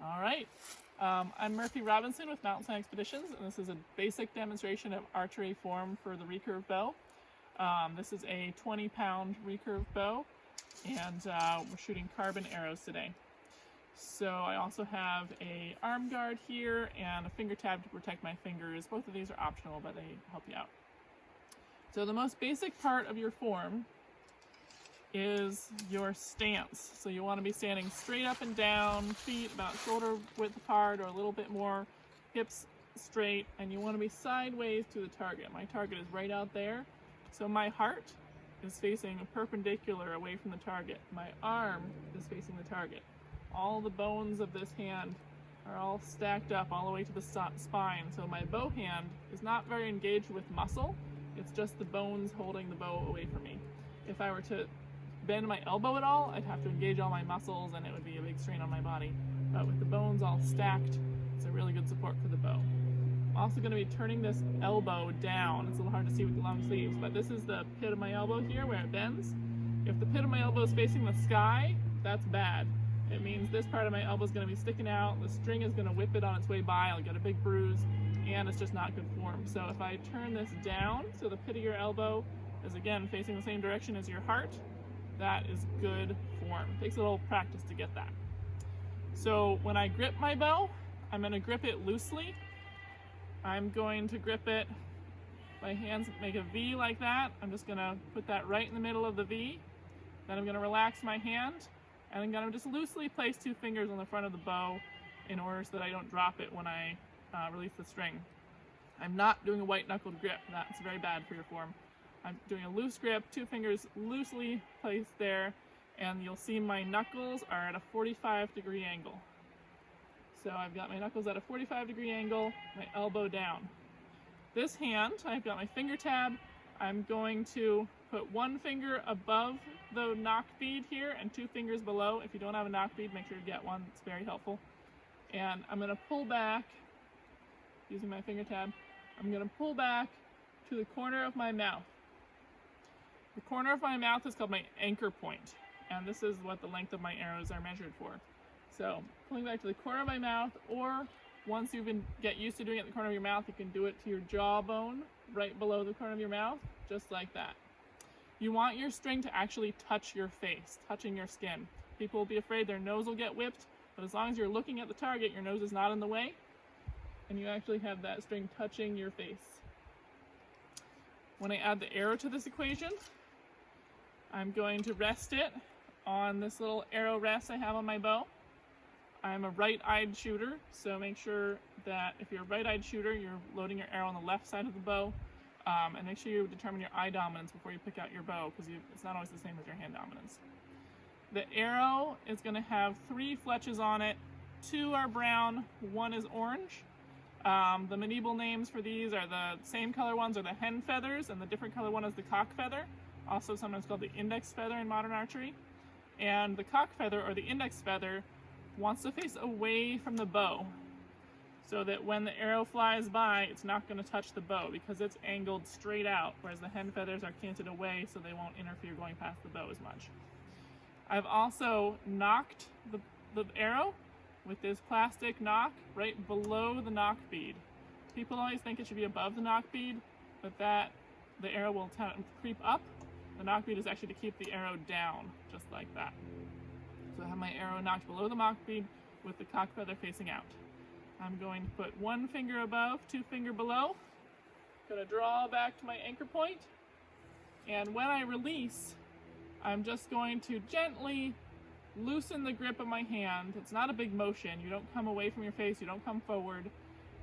All right. I'm Murphy Robinson with Mountain Sun Expeditions, and this is a basic demonstration of archery form for the recurve bow. This is a 20-pound recurve bow, and we're shooting carbon arrows today. So I also have a arm guard here and a finger tab to protect my fingers. Both of these are optional, but they help you out. So the most basic part of your form is your stance. So you want to be standing straight up and down, feet about shoulder width apart or a little bit more, hips straight, and you want to be sideways to the target. My target is right out there, so my heart is facing perpendicular away from the target. My arm is facing the target. All the bones of this hand are all stacked up all the way to the spine, so my bow hand is not very engaged with muscle. It's just the bones holding the bow away from me. If I were to bend my elbow at all, I'd have to engage all my muscles and it would be a big strain on my body. But with the bones all stacked, it's a really good support for the bow. I'm also going to be turning this elbow down. It's a little hard to see with the long sleeves, but this is the pit of my elbow here where it bends. If the pit of my elbow is facing the sky, that's bad. It means this part of my elbow is going to be sticking out, the string is going to whip it on its way by, I'll get a big bruise, and it's just not good form. So if I turn this down, so the pit of your elbow is again facing the same direction as your heart, that is good form. It takes a little practice to get that. So when I grip my bow, I'm going to grip it loosely. I'm going to grip it, my hands make a V like that. I'm just going to put that right in the middle of the V. Then I'm going to relax my hand, and I'm going to just loosely place two fingers on the front of the bow in order so that I don't drop it when I release the string. I'm not doing a white-knuckled grip. That's very bad for your form. I'm doing a loose grip, two fingers loosely placed there, and you'll see my knuckles are at a 45-degree angle. So I've got my knuckles at a 45-degree angle, my elbow down. This hand, I've got my finger tab. I'm going to put one finger above the knock bead here and two fingers below. If you don't have a knock bead, make sure you get one. It's very helpful. And I'm going to pull back, using my finger tab, I'm going to pull back to the corner of my mouth. The corner of my mouth is called my anchor point, and this is what the length of my arrows are measured for. So pulling back to the corner of my mouth, or once you get used to doing it at the corner of your mouth, you can do it to your jawbone right below the corner of your mouth, just like that. You want your string to actually touch your face, touching your skin. People will be afraid their nose will get whipped, but as long as you're looking at the target, your nose is not in the way, and you actually have that string touching your face. When I add the arrow to this equation, I'm going to rest it on this little arrow rest I have on my bow. I'm a right-eyed shooter, so make sure that if you're a right-eyed shooter, you're loading your arrow on the left side of the bow, and make sure you determine your eye dominance before you pick out your bow, because it's not always the same as your hand dominance. The arrow is going to have 3 fletches on it. 2 are brown, 1 is orange. The medieval names for these are the same color ones are the hen feathers, and the different color one is the cock feather, also sometimes called the index feather in modern archery. And the cock feather, or the index feather, wants to face away from the bow, so that when the arrow flies by, it's not going to touch the bow because it's angled straight out, whereas the hen feathers are canted away so they won't interfere going past the bow as much. I've also knocked the arrow with this plastic knock right below the knock bead. People always think it should be above the knock bead, but the arrow will creep up. The knock bead is actually to keep the arrow down, just like that. So I have my arrow knocked below the knock bead with the cock feather facing out. I'm going to put 1 finger above, 2 finger below. I'm going to draw back to my anchor point, and when I release, I'm just going to gently loosen the grip of my hand. It's not a big motion. You don't come away from your face, you don't come forward.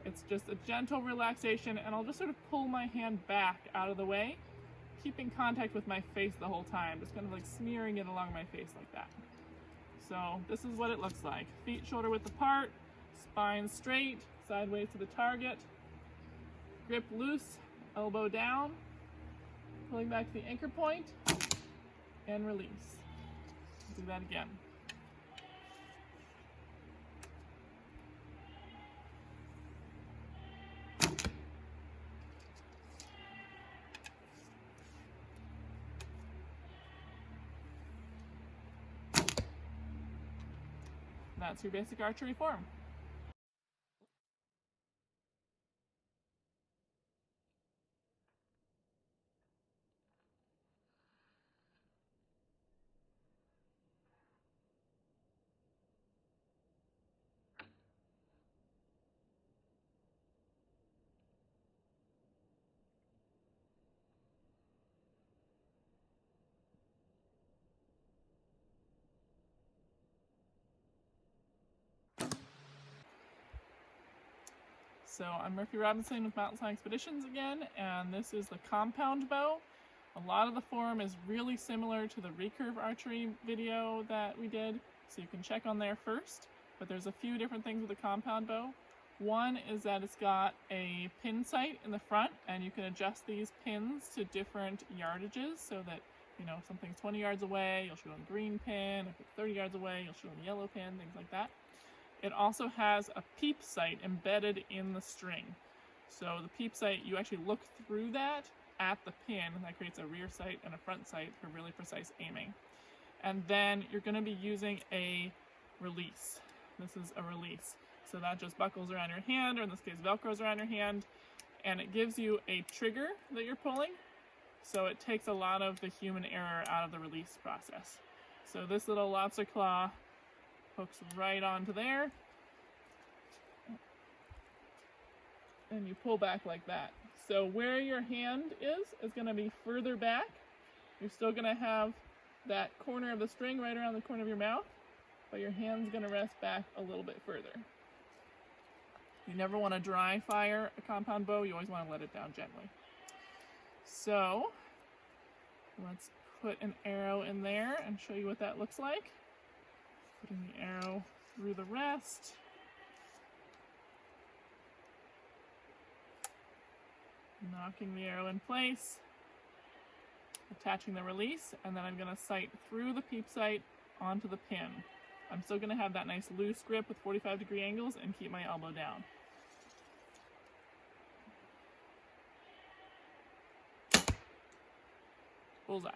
It's just a gentle relaxation, and I'll just sort of pull my hand back out of the way, keeping contact with my face the whole time, just kind of like smearing it along my face like that. So this is what it looks like. Feet shoulder width apart, spine straight, sideways to the target, grip loose, elbow down, pulling back to the anchor point, and release. Do that again. That's your basic archery form. So I'm Murphy Robinson with Mountain Song Expeditions again, and this is the compound bow. A lot of the form is really similar to the recurve archery video that we did, so you can check on there first. But there's a few different things with the compound bow. One is that it's got a pin sight in the front, and you can adjust these pins to different yardages so that, you know, if something's 20 yards away, you'll shoot on the green pin. If it's 30 yards away, you'll shoot on the yellow pin, things like that. It also has a peep sight embedded in the string. So the peep sight, you actually look through that at the pin, and that creates a rear sight and a front sight for really precise aiming. And then you're going to be using a release. This is a release. So that just buckles around your hand, or in this case velcros around your hand, and it gives you a trigger that you're pulling. So it takes a lot of the human error out of the release process. So this little lobster claw hooks right onto there, and you pull back like that. So where your hand is going to be further back. You're still going to have that corner of the string right around the corner of your mouth, but your hand's going to rest back a little bit further. You never want to dry fire a compound bow, you always want to let it down gently. So let's put an arrow in there and show you what that looks like. Putting the arrow through the rest. Knocking the arrow in place. Attaching the release, and then I'm going to sight through the peep sight onto the pin. I'm still going to have that nice loose grip with 45-degree angles and keep my elbow down. Bullseye.